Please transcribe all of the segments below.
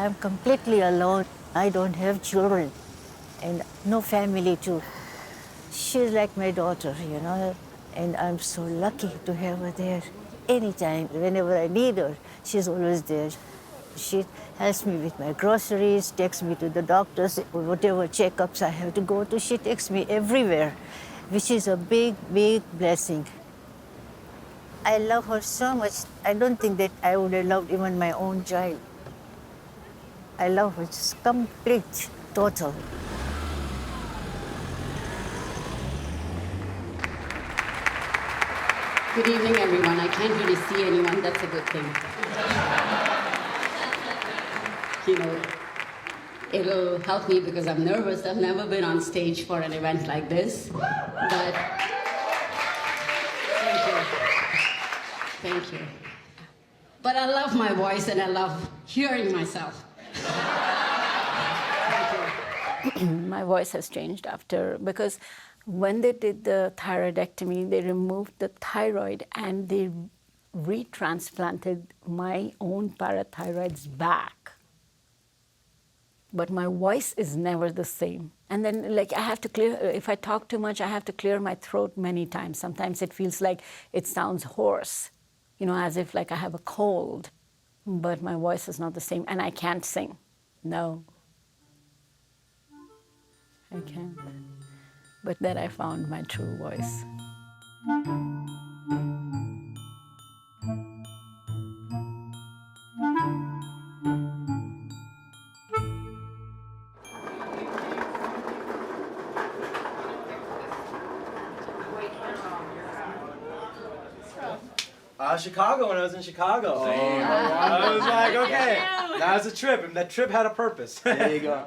I'm completely alone. I don't have children and no family too. She's like my daughter, and I'm so lucky to have her there. Anytime, whenever I need her, she's always there. She helps me with my groceries, takes me to the doctors, whatever checkups I have to go to, she takes me everywhere, which is a big, big blessing. I love her so much. I don't think that I would have loved even my own child. I love her, just complete, total. Good evening, everyone. I can't really see anyone. That's a good thing. It'll help me because I'm nervous. I've never been on stage for an event like this. But thank you. But I love my voice and I love hearing myself. My voice has changed because when they did the thyroidectomy, they removed the thyroid and they retransplanted my own parathyroids back. But my voice is never the same. And then I have to clear, if I talk too much, I have to clear my throat many times. Sometimes it feels like it sounds hoarse, as if I have a cold. But my voice is not the same and I can't sing. No. I can't. But then I found my true voice. Chicago, when I was in Chicago. I was like, okay, that was a trip, and that trip had a purpose. There you go.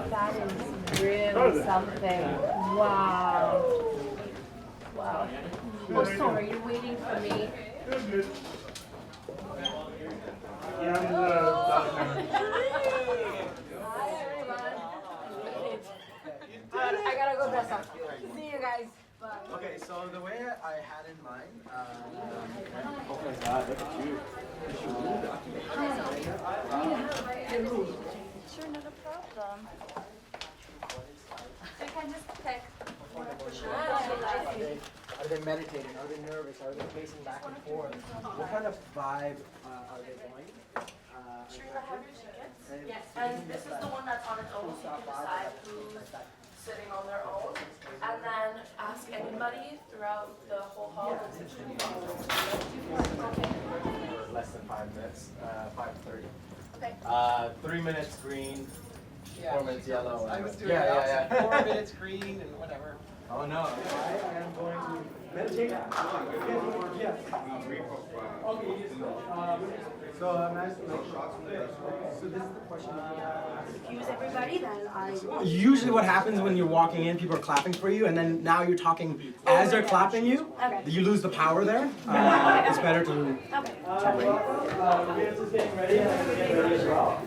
That is really something. Wow. Wow. Oh, sorry, you're waiting for me. I gotta go dress up. See you guys. Bye. Okay, so the way I had in mind, oh my God, look at you. Sure, not a problem. I can just pick. Are they meditating? Are they nervous? Are they pacing back and forth? What kind of vibe are they going? Sure, you have your tickets. Yes. And this is the one that's on its own, so you can decide who's sitting on their own. And then ask anybody throughout the whole hall. Okay. For less than 5 minutes, 5:30. Okay. 3 minutes green, Yeah. 4 minutes yellow. I was doing yeah. 4 minutes green and whatever. Oh no, I am going to meditate. Yes. So I'm asking. So this is the question. Excuse everybody, then I. Usually what happens when you're walking in, people are clapping for you, and then now you're talking as they're clapping you. Okay. You lose the power there. It's better to wait. We're just getting ready. Get ready as well.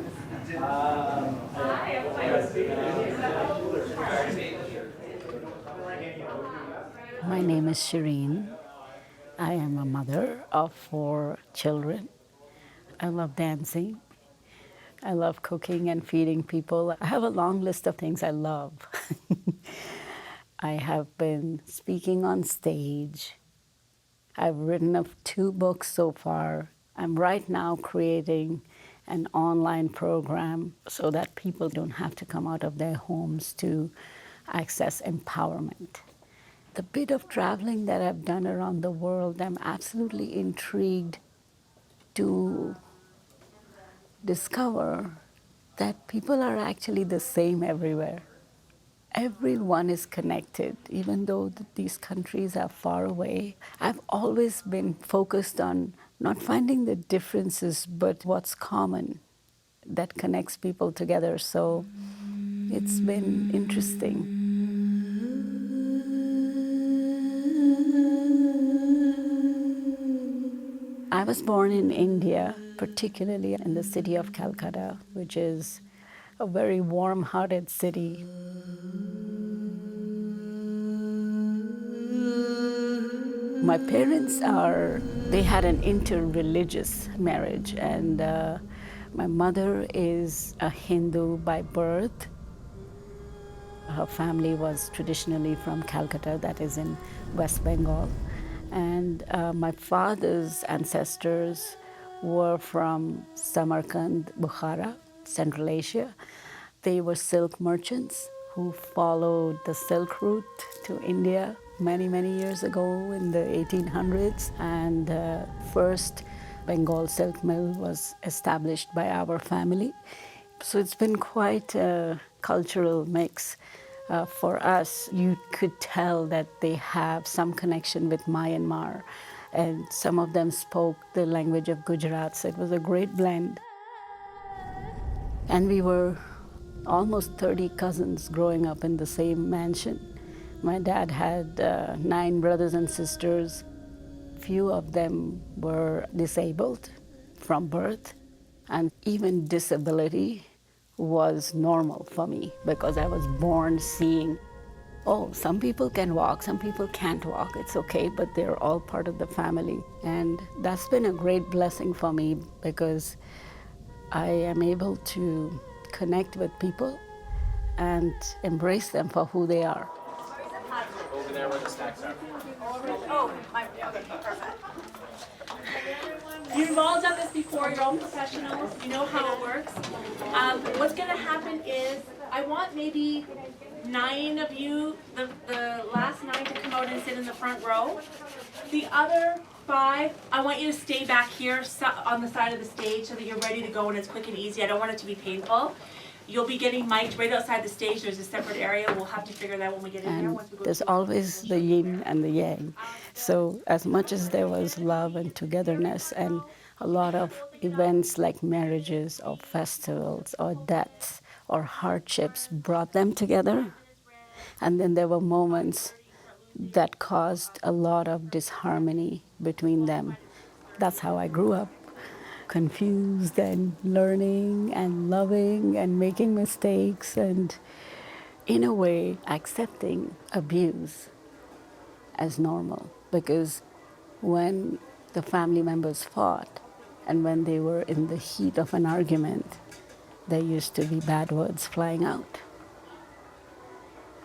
My name is Shirin. I am a mother of 4 children. I love dancing. I love cooking and feeding people. I have a long list of things I love. I have been speaking on stage. I've written 2 books so far. I'm right now creating an online program so that people don't have to come out of their homes to access empowerment. The bit of traveling that I've done around the world, I'm absolutely intrigued to discover that people are actually the same everywhere. Everyone is connected, even though these countries are far away. I've always been focused on not finding the differences, but what's common that connects people together. So it's been interesting. I was born in India, particularly in the city of Calcutta, which is a very warm-hearted city. My parents they had an interreligious marriage, and my mother is a Hindu by birth. Her family was traditionally from Calcutta, that is in West Bengal. And my father's ancestors were from Samarkand, Bukhara, Central Asia. They were silk merchants who followed the Silk Route to India many, many years ago in the 1800s. And the first Bengal silk mill was established by our family. So it's been quite a cultural mix. For us, you could tell that they have some connection with Myanmar, and some of them spoke the language of Gujarat, so it was a great blend. And we were almost 30 cousins growing up in the same mansion. My dad had 9 brothers and sisters. Few of them were disabled from birth, and even disability was normal for me because I was born seeing, oh, some people can walk, some people can't walk, it's okay, but they're all part of the family. And that's been a great blessing for me because I am able to connect with people and embrace them for who they are. Over there where the snacks are. Okay, perfect. You've all done this before, you're all professionals, you know how it works. What's gonna happen is, I want maybe 9 of you, the last 9 to come out and sit in the front row. The other 5, I want you to stay back here on the side of the stage so that you're ready to go and it's quick and easy. I don't want it to be painful. You'll be getting mic'd right outside the stage. There's a separate area. We'll have to figure that when we get in there. And there's always the yin and the yang. So as much as there was love and togetherness and a lot of events like marriages or festivals or deaths or hardships brought them together, and then there were moments that caused a lot of disharmony between them. That's how I grew up. Confused and learning and loving and making mistakes and, in a way, accepting abuse as normal. Because when the family members fought and when they were in the heat of an argument, there used to be bad words flying out.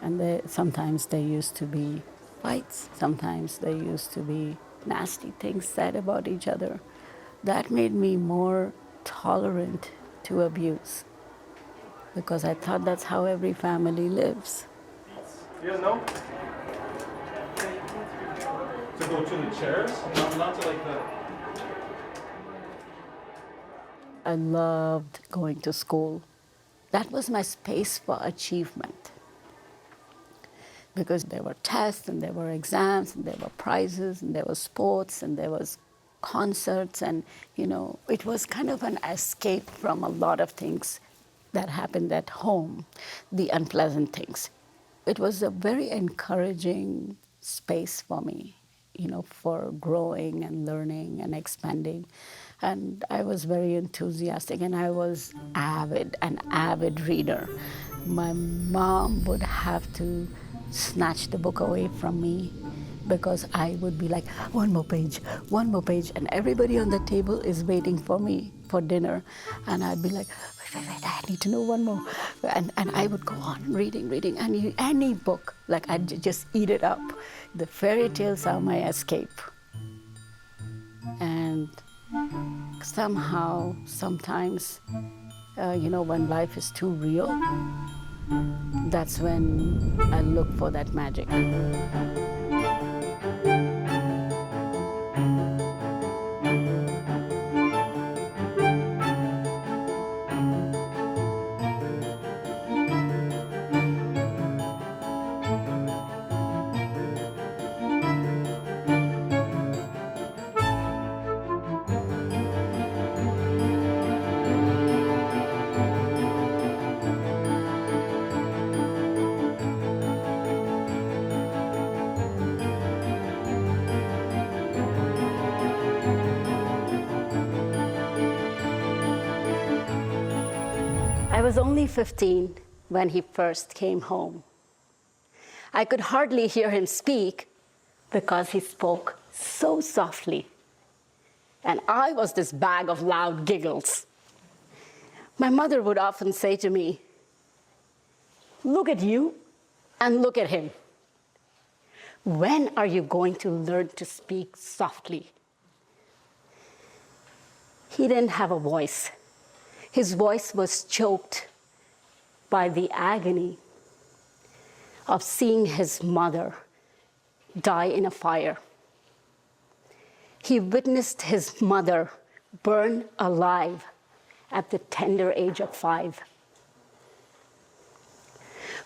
And sometimes there used to be fights, sometimes there used to be nasty things said about each other. That made me more tolerant to abuse because I thought that's how every family lives. You guys know? To go to the chairs, not to like the... I loved going to school. That was my space for achievement because there were tests and there were exams and there were prizes and there were sports and there was concerts, and it was kind of an escape from a lot of things that happened at home, the unpleasant things. It was a very encouraging space for me, for growing and learning and expanding. And I was very enthusiastic, and I was an avid reader. My mom would have to snatch the book away from me because I would be like, one more page, and everybody on the table is waiting for me for dinner. And I'd be like, wait, I need to know one more. And I would go on reading, and any book, like I'd just eat it up. The fairy tales are my escape. And somehow, sometimes, when life is too real, that's when I look for that magic. was only 15 when he first came home. I could hardly hear him speak because he spoke so softly. And I was this bag of loud giggles. My mother would often say to me, "Look at you and look at him. When are you going to learn to speak softly?" He didn't have a voice. His voice was choked by the agony of seeing his mother die in a fire. He witnessed his mother burn alive at the tender age of 5.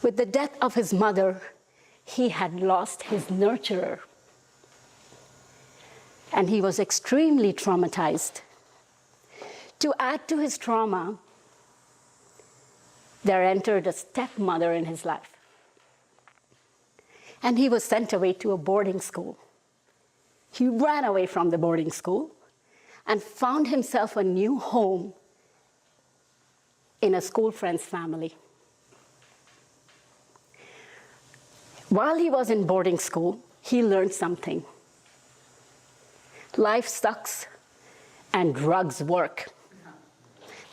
With the death of his mother, he had lost his nurturer, and he was extremely traumatized. To add to his trauma, there entered a stepmother in his life, and he was sent away to a boarding school. He ran away from the boarding school and found himself a new home in a school friend's family. While he was in boarding school, he learned something. Life sucks and drugs work.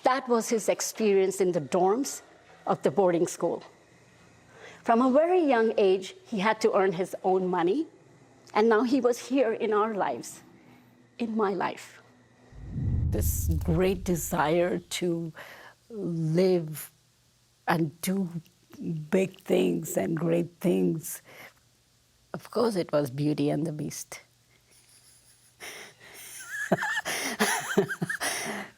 That was his experience in the dorms of the boarding school. From a very young age, he had to earn his own money, and now he was here in our lives, in my life. This great desire to live and do big things and great things, of course it was Beauty and the Beast.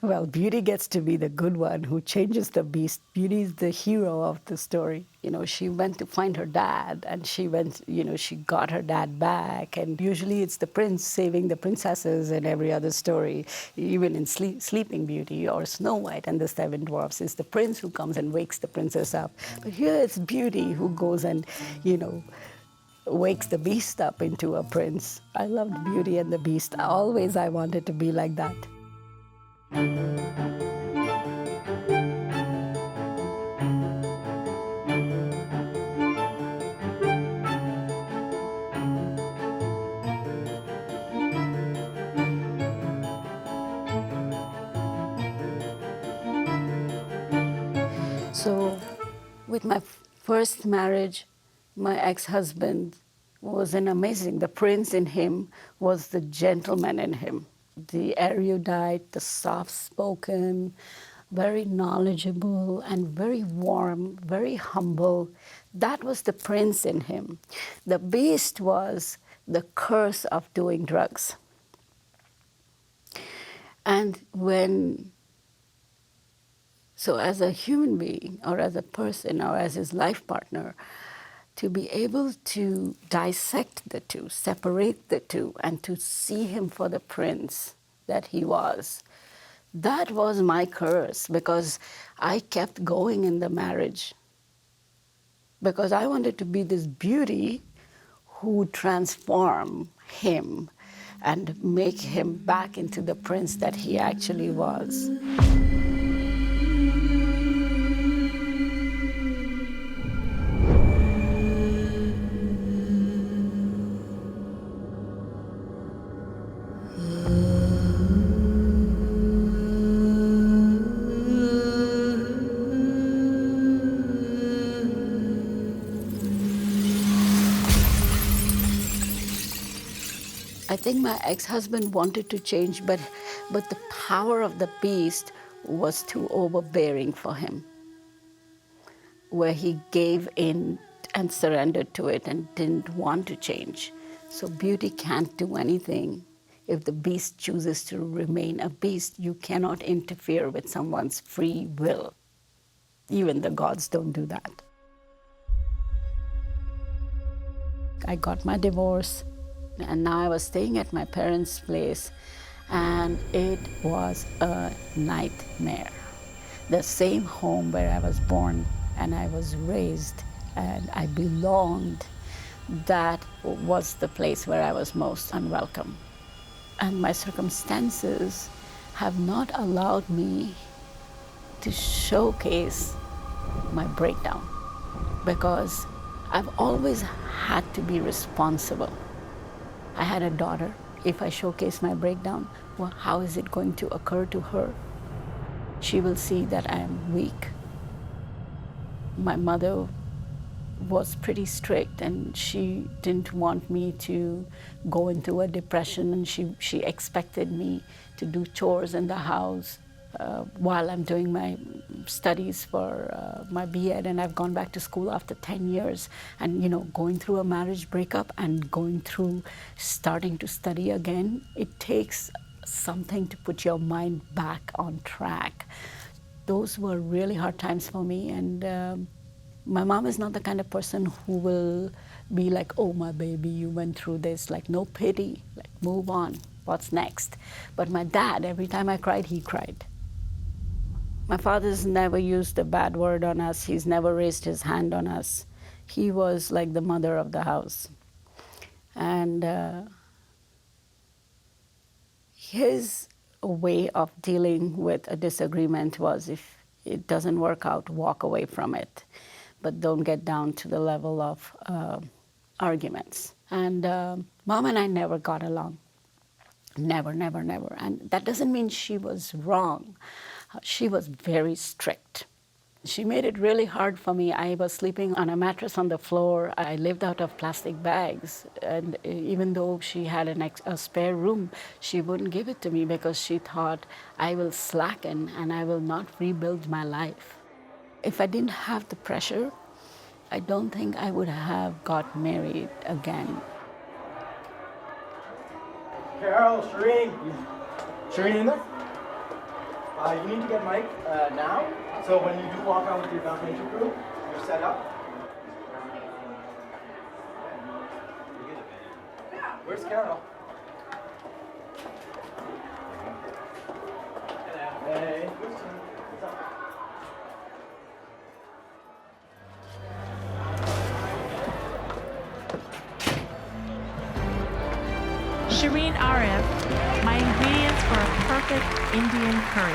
Well, Beauty gets to be the good one who changes the beast. Beauty is the hero of the story. You know, she went to find her dad, and she got her dad back. And usually it's the prince saving the princesses in every other story. Even in Sleeping Beauty or Snow White and the Seven Dwarfs, it's the prince who comes and wakes the princess up. But here it's Beauty who goes and, wakes the beast up into a prince. I loved Beauty and the Beast. Always I wanted to be like that. So, with my first marriage, my ex-husband was amazing. The prince in him was the gentleman in him. The erudite, the soft-spoken, very knowledgeable and very warm, very humble. That was the prince in him. The beast was the curse of doing drugs. And so as a human being or as a person or as his life partner, to be able to dissect the two, separate the two, and to see him for the prince that he was, that was my curse, because I kept going in the marriage. Because I wanted to be this Beauty who would transform him and make him back into the prince that he actually was. I think my ex-husband wanted to change, but the power of the beast was too overbearing for him, where he gave in and surrendered to it and didn't want to change. So Beauty can't do anything. If the beast chooses to remain a beast, you cannot interfere with someone's free will. Even the gods don't do that. I got my divorce, and now I was staying at my parents' place, and it was a nightmare. The same home where I was born and I was raised and I belonged, that was the place where I was most unwelcome. And my circumstances have not allowed me to showcase my breakdown, because I've always had to be responsible. I had a daughter. If I showcase my breakdown, well, how is it going to occur to her? She will see that I am weak. My mother was pretty strict, and she didn't want me to go into a depression, and she expected me to do chores in the house while I'm doing my studies for my B.Ed, and I've gone back to school after 10 years. And going through a marriage breakup and going through starting to study again, it takes something to put your mind back on track. Those were really hard times for me, and my mom is not the kind of person who will be like, oh, my baby, you went through this, like no pity, like move on, what's next? But my dad, every time I cried, he cried. My father's never used a bad word on us. He's never raised his hand on us. He was like the mother of the house. And his way of dealing with a disagreement was, if it doesn't work out, walk away from it, but don't get down to the level of arguments. And Mom and I never got along. Never, never, never. And that doesn't mean she was wrong. She was very strict. She made it really hard for me. I was sleeping on a mattress on the floor. I lived out of plastic bags. And even though she had a spare room, she wouldn't give it to me because she thought I will slacken and I will not rebuild my life. If I didn't have the pressure, I don't think I would have got married again. Carol, Shirin. Shirin in there? You need to get Mike now, so when you do walk out with your documentary crew, you're set up. Where's Carol? Hey. What's up? Shirin Arif, my ingredients for a perfect Indian curry.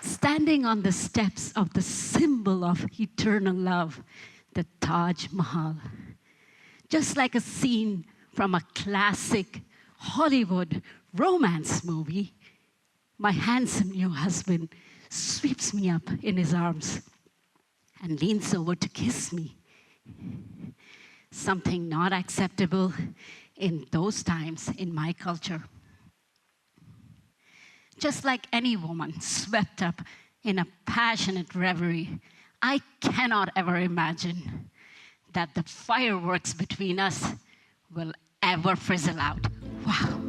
Standing on the steps of the symbol of eternal love, the Taj Mahal, just like a scene from a classic Hollywood romance movie, my handsome new husband sweeps me up in his arms and leans over to kiss me. Something not acceptable in those times in my culture. Just like any woman swept up in a passionate reverie, I cannot ever imagine that the fireworks between us will ever fizzle out. Wow.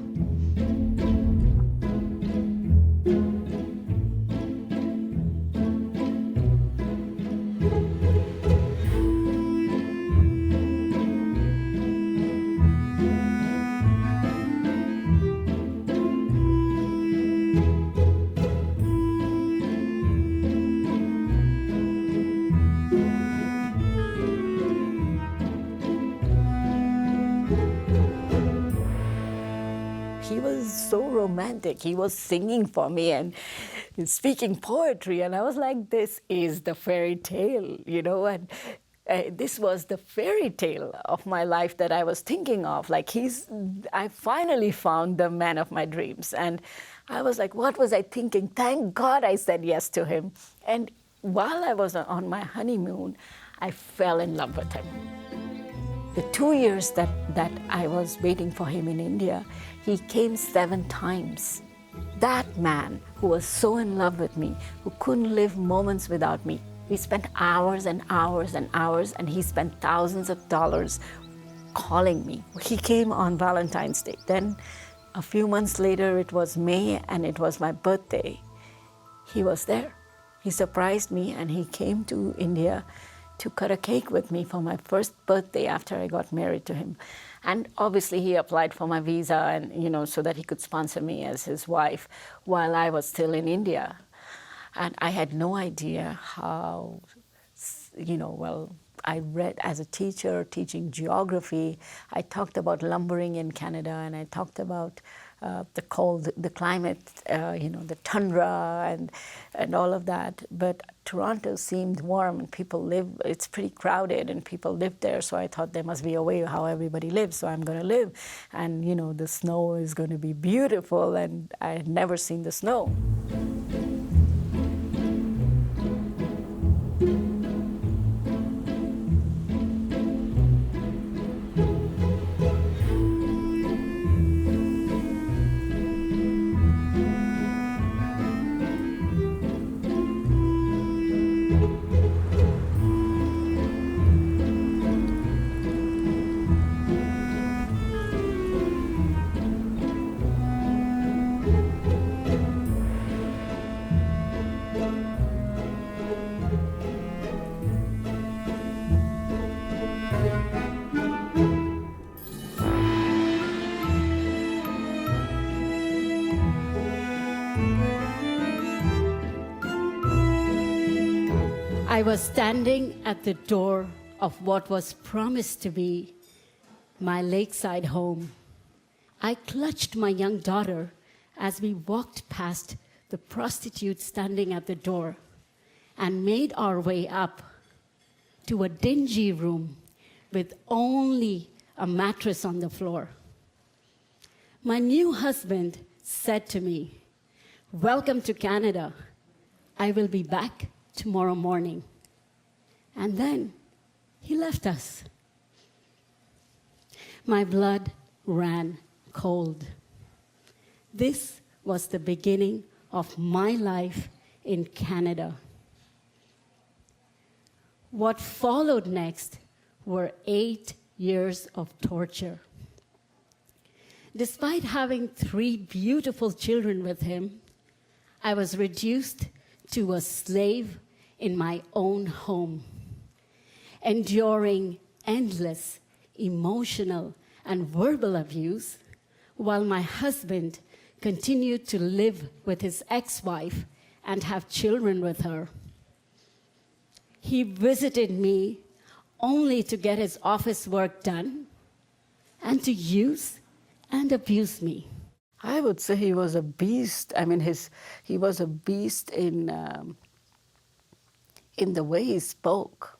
He was so romantic. He was singing for me and speaking poetry. And I was like, this is the fairy tale, and this was the fairy tale of my life that I was thinking of. Like, I finally found the man of my dreams. And I was like, what was I thinking? Thank God I said yes to him. And while I was on my honeymoon, I fell in love with him. The 2 years that I was waiting for him in India, he came 7 times. That man who was so in love with me, who couldn't live moments without me, we spent hours and hours and hours, and he spent thousands of dollars calling me. He came on Valentine's Day. Then a few months later, it was May, and it was my birthday. He was there. He surprised me, and he came to India to cut a cake with me for my first birthday after I got married to him. And obviously he applied for my visa and, so that he could sponsor me as his wife while I was still in India. And I had no idea how, I read as a teacher teaching geography. I talked about lumbering in Canada, and I talked about the cold, the climate, the tundra, and all of that. But Toronto seemed warm, and people live. It's pretty crowded, and people live there. So I thought there must be a way how everybody lives. So I'm going to live, and the snow is going to be beautiful. And I had never seen the snow. I was standing at the door of what was promised to be my lakeside home. I clutched my young daughter as we walked past the prostitute standing at the door and made our way up to a dingy room with only a mattress on the floor. My new husband said to me, "Welcome to Canada. I will be back tomorrow morning." And then he left us. My blood ran cold. This was the beginning of my life in Canada. What followed next were 8 years of torture. Despite having 3 beautiful children with him, I was reduced to a slave in my own home, enduring endless emotional and verbal abuse while my husband continued to live with his ex-wife and have children with her. He visited me only to get his office work done and to use and abuse me. I would say he was a beast. I mean, he was a beast in the way he spoke.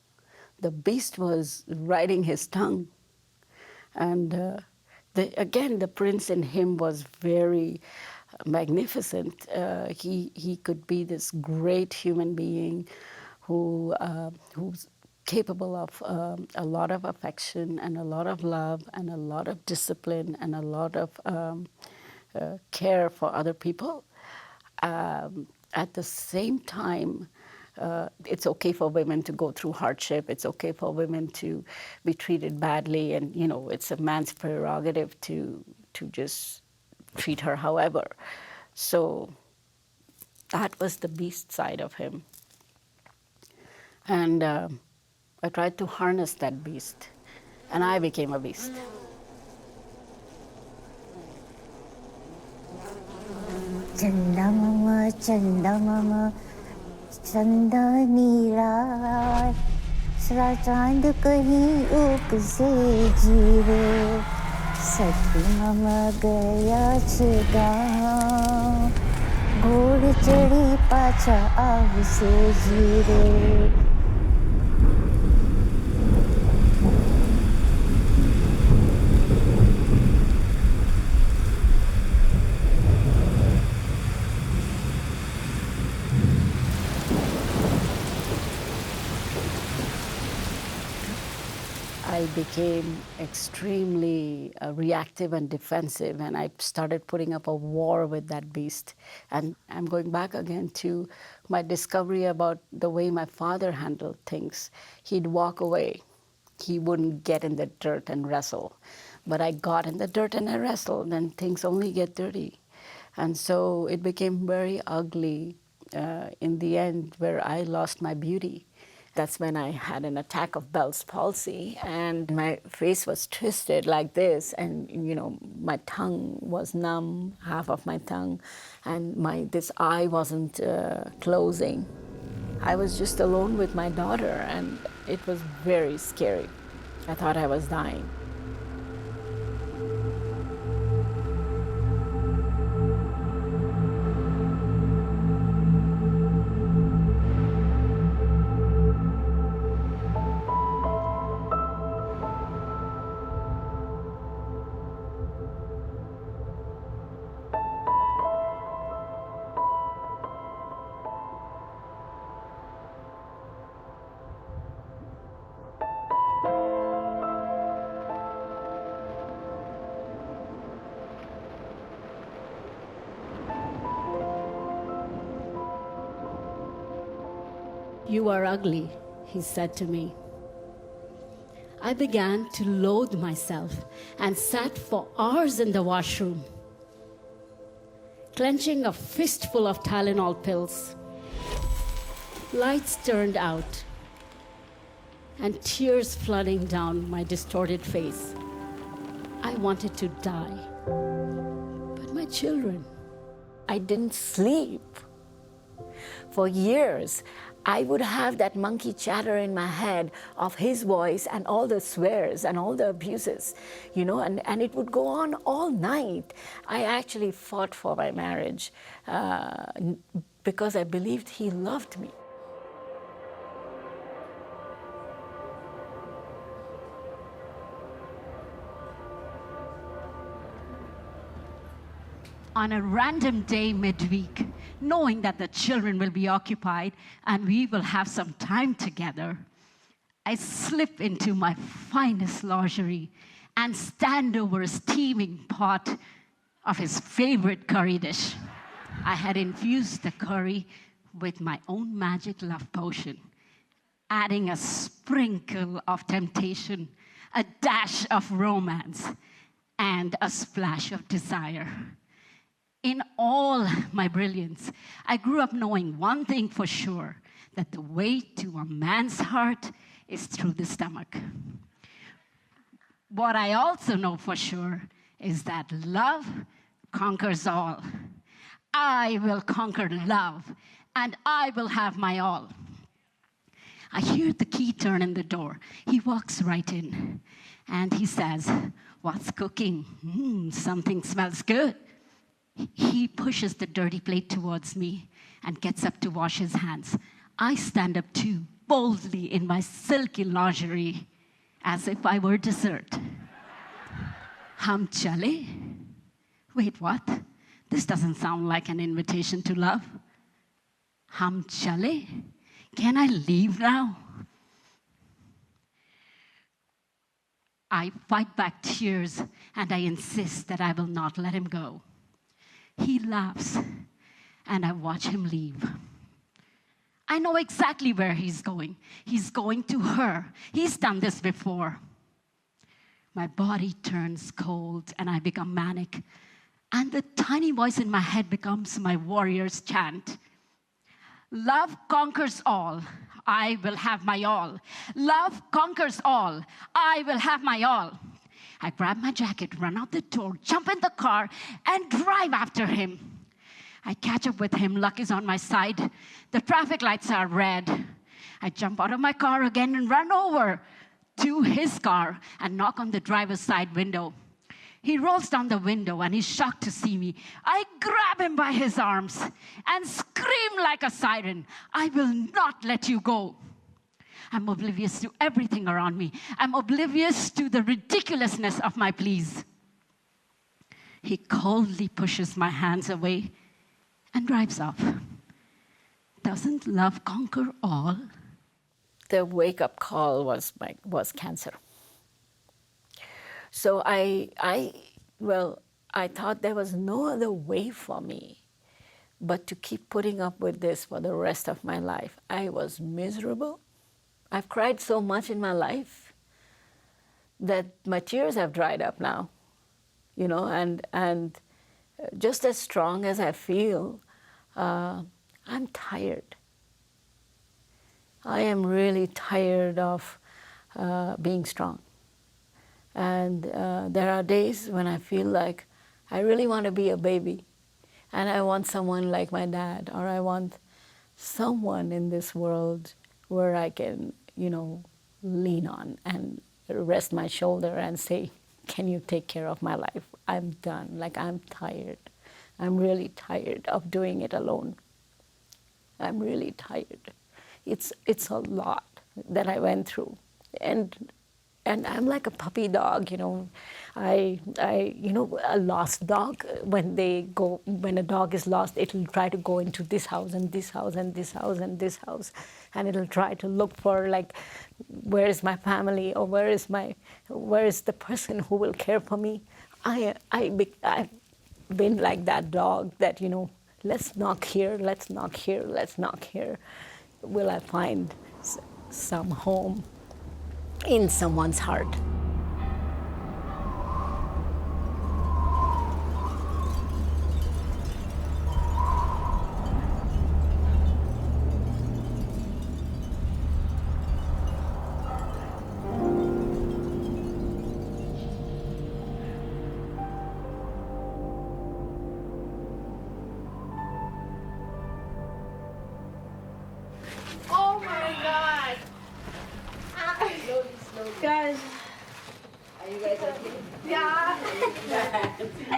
The beast was riding his tongue. And again, the prince in him was very magnificent. He could be this great human being who's capable of a lot of affection and a lot of love and a lot of discipline and a lot of care for other people. At the same time, it's okay for women to go through hardship. It's okay for women to be treated badly, and it's a man's prerogative to just treat her however. So that was the beast side of him, and I tried to harness that beast, and I became a beast. Chanda mama, चंदा नीला सरा चांद कहीं उग से जीवे सखी mama गया छे गाँव घोड़ चढ़ी पाछा आव से जीरे I became extremely reactive and defensive, and I started putting up a war with that beast. And I'm going back again to my discovery about the way my father handled things. He'd walk away. He wouldn't get in the dirt and wrestle. But I got in the dirt and I wrestled, and things only get dirty. And so it became very ugly in the end, where I lost my beauty. That's when I had an attack of Bell's palsy, and my face was twisted like this, and my tongue was numb, half of my tongue, and this eye wasn't closing. I was just alone with my daughter, and it was very scary. I thought I was dying. "You are ugly," he said to me. I began to loathe myself and sat for hours in the washroom, clenching a fistful of Tylenol pills. Lights turned out and tears flooding down my distorted face. I wanted to die. But my children, I didn't sleep. For years, I would have that monkey chatter in my head of his voice and all the swears and all the abuses, and it would go on all night. I actually fought for my marriage because I believed he loved me. On a random day midweek, knowing that the children will be occupied and we will have some time together, I slip into my finest lingerie and stand over a steaming pot of his favorite curry dish. I had infused the curry with my own magic love potion, adding a sprinkle of temptation, a dash of romance, and a splash of desire. In all my brilliance, I grew up knowing one thing for sure, that the way to a man's heart is through the stomach. What I also know for sure is that love conquers all. I will conquer love, and I will have my all. I hear the key turn in the door. He walks right in, and he says, "What's cooking? Something smells good." He pushes the dirty plate towards me and gets up to wash his hands. I stand up too, boldly in my silky lingerie, as if I were dessert. "Hum chale?" Wait, what? This doesn't sound like an invitation to love. "Hum chale? Can I leave now?" I fight back tears and I insist that I will not let him go. He laughs, and I watch him leave. I know exactly where he's going. He's going to her. He's done this before. My body turns cold, and I become manic. And the tiny voice in my head becomes my warrior's chant. "Love conquers all. I will have my all. Love conquers all. I will have my all." I grab my jacket, run out the door, jump in the car, and drive after him. I catch up with him. Luck is on my side. The traffic lights are red. I jump out of my car again and run over to his car and knock on the driver's side window. He rolls down the window and he's shocked to see me. I grab him by his arms and scream like a siren, "I will not let you go." I'm oblivious to everything around me. I'm oblivious to the ridiculousness of my pleas. He coldly pushes my hands away and drives off. Doesn't love conquer all? The wake-up call was cancer. So I thought there was no other way for me but to keep putting up with this for the rest of my life. I was miserable. I've cried so much in my life that my tears have dried up now, and just as strong as I feel, I'm tired. I am really tired of being strong. And there are days when I feel like I really want to be a baby, and I want someone like my dad, or I want someone in this world where I can, lean on and rest my shoulder and say, can you take care of my life? I'm done. Like, I'm tired. I'm really tired of doing it alone. I'm really tired. It's a lot that I went through, and I'm like a puppy dog, a lost dog. When a dog is lost, it'll try to go into this house and this house and this house and this house, and it'll try to look for, like, where is my family, or where is the person who will care for me. I've been like that dog that, let's knock here, let's knock here, let's knock here. Will I find some home in someone's heart? Oh my god! Guys. Are you guys okay? Yeah. I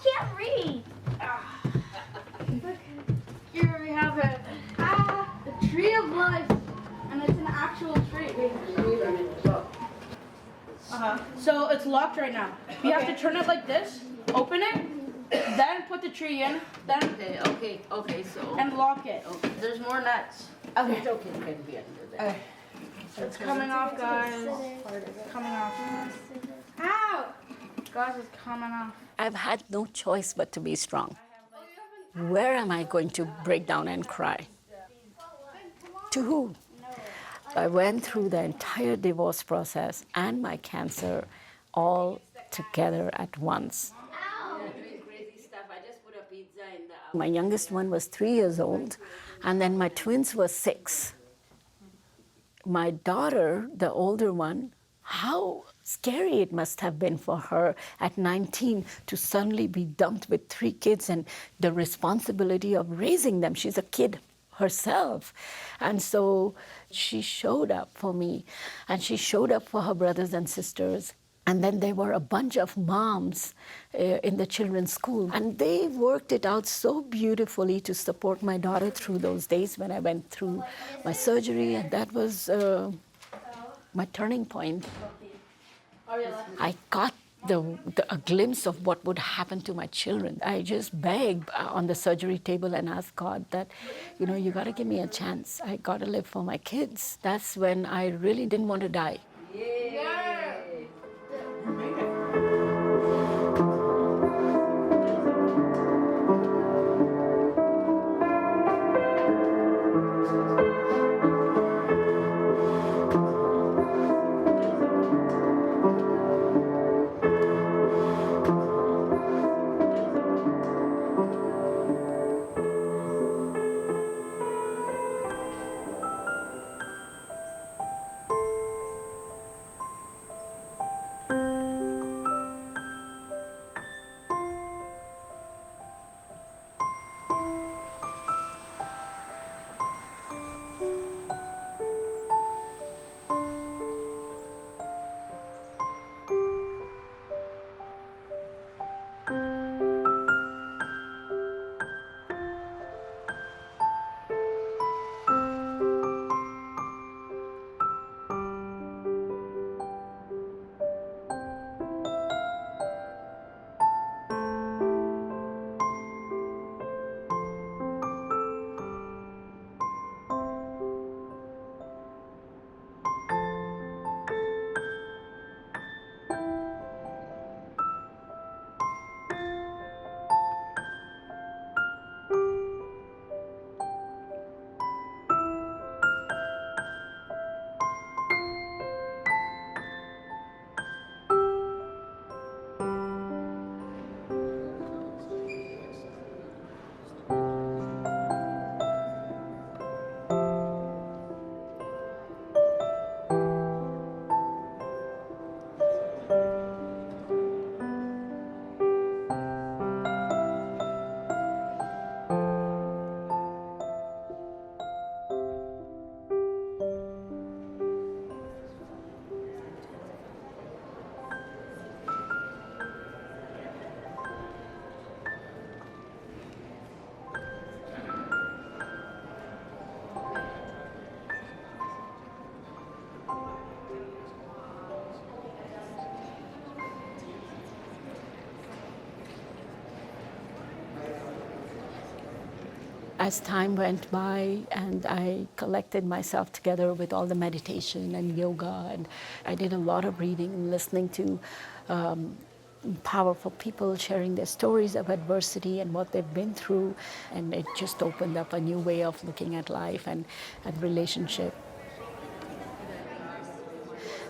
can't read. Look, here we have it. The tree of life. And it's an actual tree. So it's locked right now. You have to turn it like this, open it, then put the tree in, then Okay, so. and lock it. Okay, there's more nuts. Okay. It's okay, it can be under there. Okay. It's coming off, guys. It's coming off. Ow! Guys, it's coming off. I've had no choice but to be strong. Where am I going to break down and cry? To who? I went through the entire divorce process and my cancer all together at once. My youngest one was 3 years old, and then my twins were 6. My daughter, the older one, how scary it must have been for her at 19 to suddenly be dumped with 3 kids and the responsibility of raising them. She's a kid herself. And so she showed up for me, and she showed up for her brothers and sisters. And then there were a bunch of moms in the children's school. And they worked it out so beautifully to support my daughter through those days when I went through my surgery. And that was my turning point. I got a glimpse of what would happen to my children. I just begged on the surgery table and asked God that, you got to give me a chance. I got to live for my kids. That's when I really didn't want to die. as time went by and I collected myself together with all the meditation and yoga, and I did a lot of reading and listening to powerful people sharing their stories of adversity and what they've been through, and it just opened up a new way of looking at life and at relationship.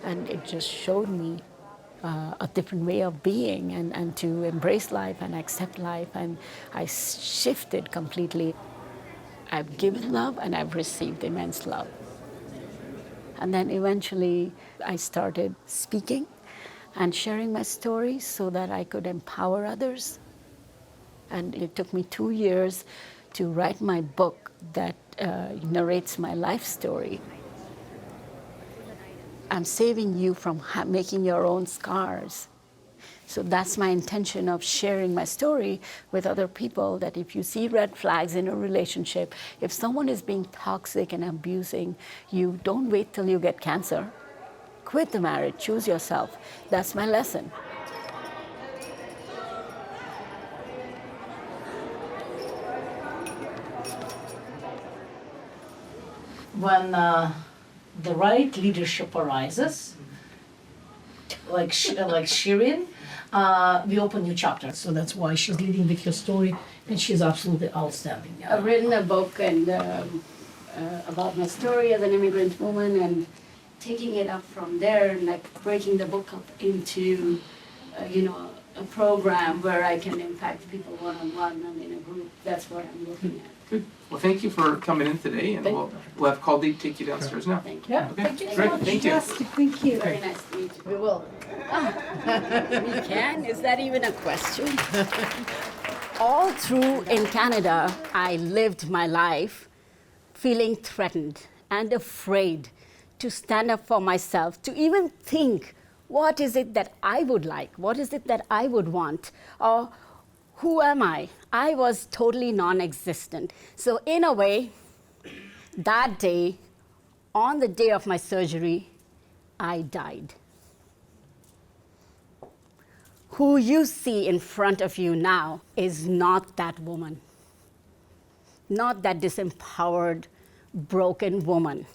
And it just showed me a different way of being, and to embrace life and accept life, and I shifted completely. I've given love and I've received immense love. And then eventually I started speaking and sharing my story so that I could empower others. And it took me 2 years to write my book that narrates my life story. I'm saving you from making your own scars. So that's my intention of sharing my story with other people, that if you see red flags in a relationship, if someone is being toxic and abusing you, don't wait till you get cancer. Quit the marriage, choose yourself. That's my lesson. When the right leadership arises, like Shirin, we open new chapters. So that's why she's leading with your story, and she's absolutely outstanding. I've written a book and about my story as an immigrant woman, and taking it up from there, and like breaking the book up into, a program where I can impact people one-on-one and in a group. That's what I'm looking at. Good. Well, thank you for coming in today, and we'll have Kaldeep take you downstairs now. Thank you. Yeah, Okay, thank you so great. much. Thank you. Thank you. Very nice to meet you. We will. We can? Is that even a question? All through in Canada, I lived my life feeling threatened and afraid to stand up for myself, to even think, what is it that I would like? What is it that I would want? Or who am I? I was totally non-existent. So in a way, that day, on the day of my surgery, I died. Who you see in front of you now is not that woman, not that disempowered, broken woman.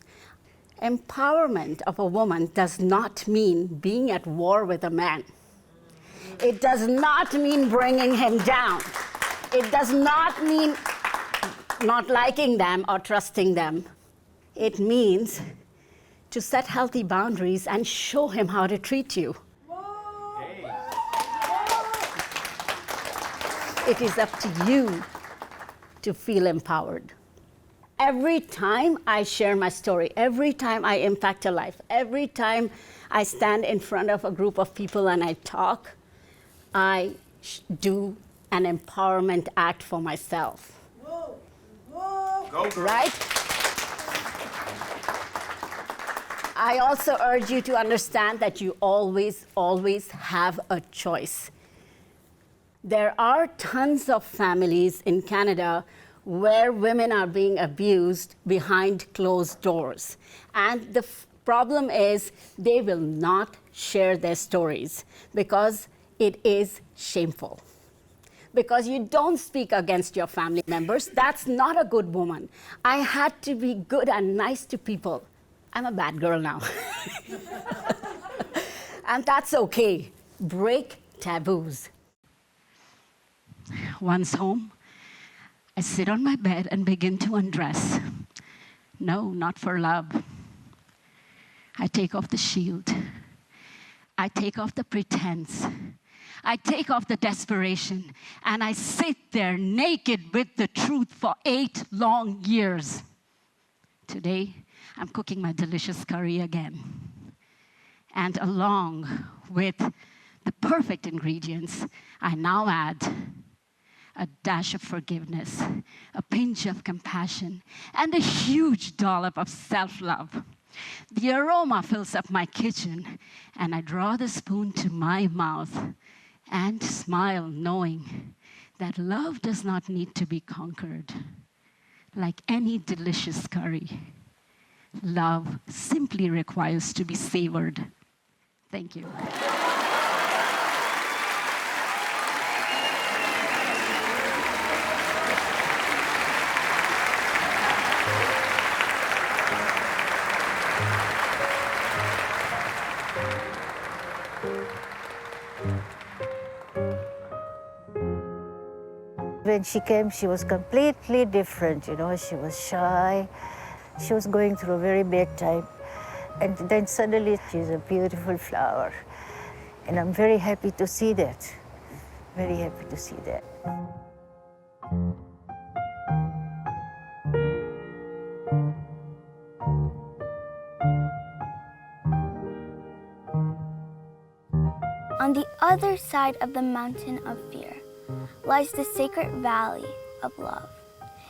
Empowerment of a woman does not mean being at war with a man. It does not mean bringing him down. It does not mean not liking them or trusting them. It means to set healthy boundaries and show him how to treat you. It is up to you to feel empowered. Every time I share my story, every time I impact a life, every time I stand in front of a group of people and I talk, I do an empowerment act for myself. Go, right? I also urge you to understand that you always, always have a choice. There are tons of families in Canada where women are being abused behind closed doors. And the problem is they will not share their stories because it is shameful. Because you don't speak against your family members. That's not a good woman. I had to be good and nice to people. I'm a bad girl now. And that's okay. Break taboos. Once home, I sit on my bed and begin to undress. No, not for love. I take off the shield. I take off the pretense. I take off the desperation, and I sit there naked with the truth for 8 long years. Today, I'm cooking my delicious curry again. And along with the perfect ingredients, I now add a dash of forgiveness, a pinch of compassion, and a huge dollop of self-love. The aroma fills up my kitchen, and I draw the spoon to my mouth and smile, knowing that love does not need to be conquered. Like any delicious curry, love simply requires to be savored. Thank you. When she came, she was completely different, you know. She was shy. She was going through a very bad time. And then suddenly she's a beautiful flower. And I'm very happy to see that. Very happy to see that. On the other side of the mountain of fear lies the sacred valley of love.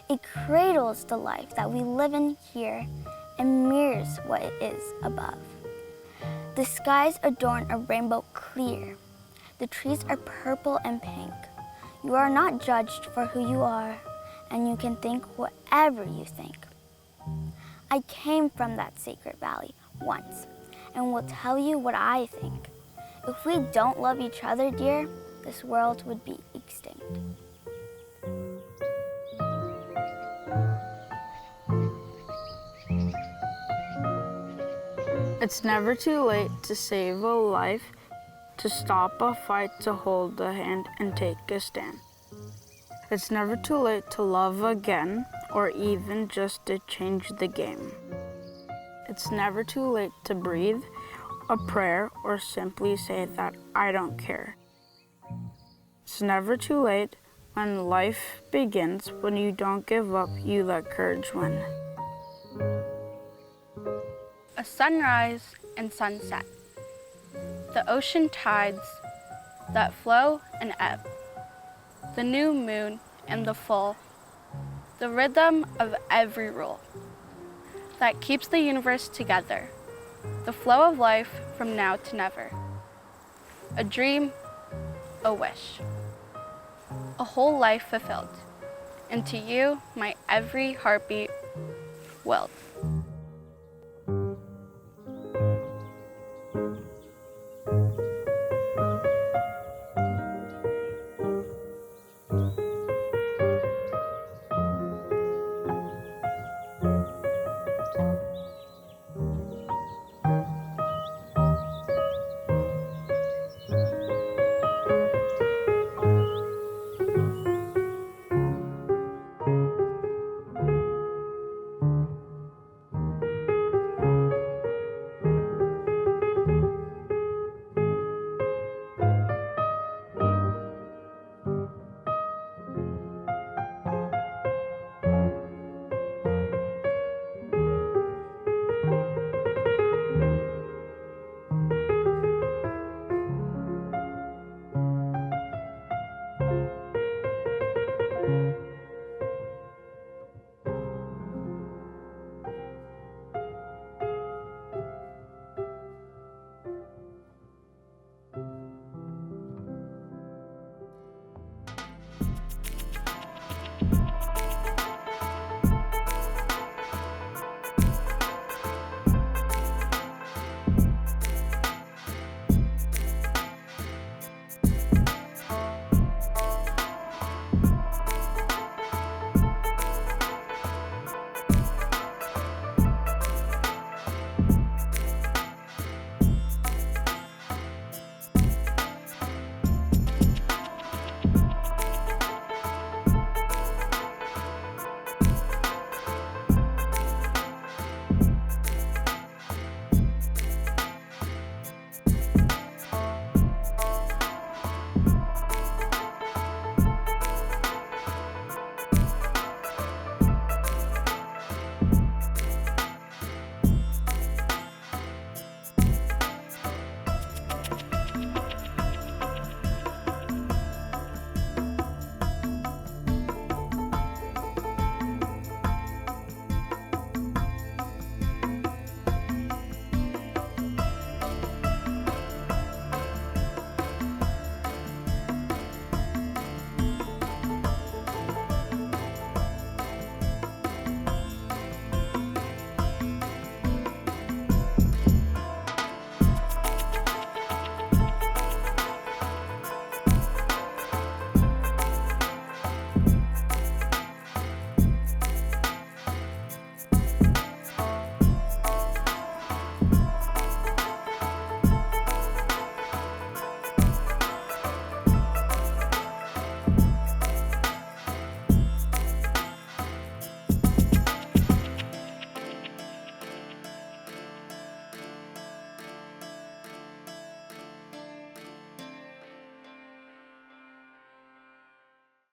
It cradles the life that we live in here and mirrors what it is above. The skies adorn a rainbow clear. The trees are purple and pink. You are not judged for who you are, and you can think whatever you think. I came from that sacred valley once, and will tell you what I think. If we don't love each other, dear, this world would be extinct. It's never too late to save a life, to stop a fight, to hold a hand and take a stand. It's never too late to love again, or even just to change the game. It's never too late to breathe a prayer or simply say that I don't care. It's never too late when life begins. When you don't give up, you let courage win. A sunrise and sunset, the ocean tides that flow and ebb, the new moon and the full, the rhythm of every rule that keeps the universe together, the flow of life from now to never, a dream, a wish, a whole life fulfilled, and to you my every heartbeat willed.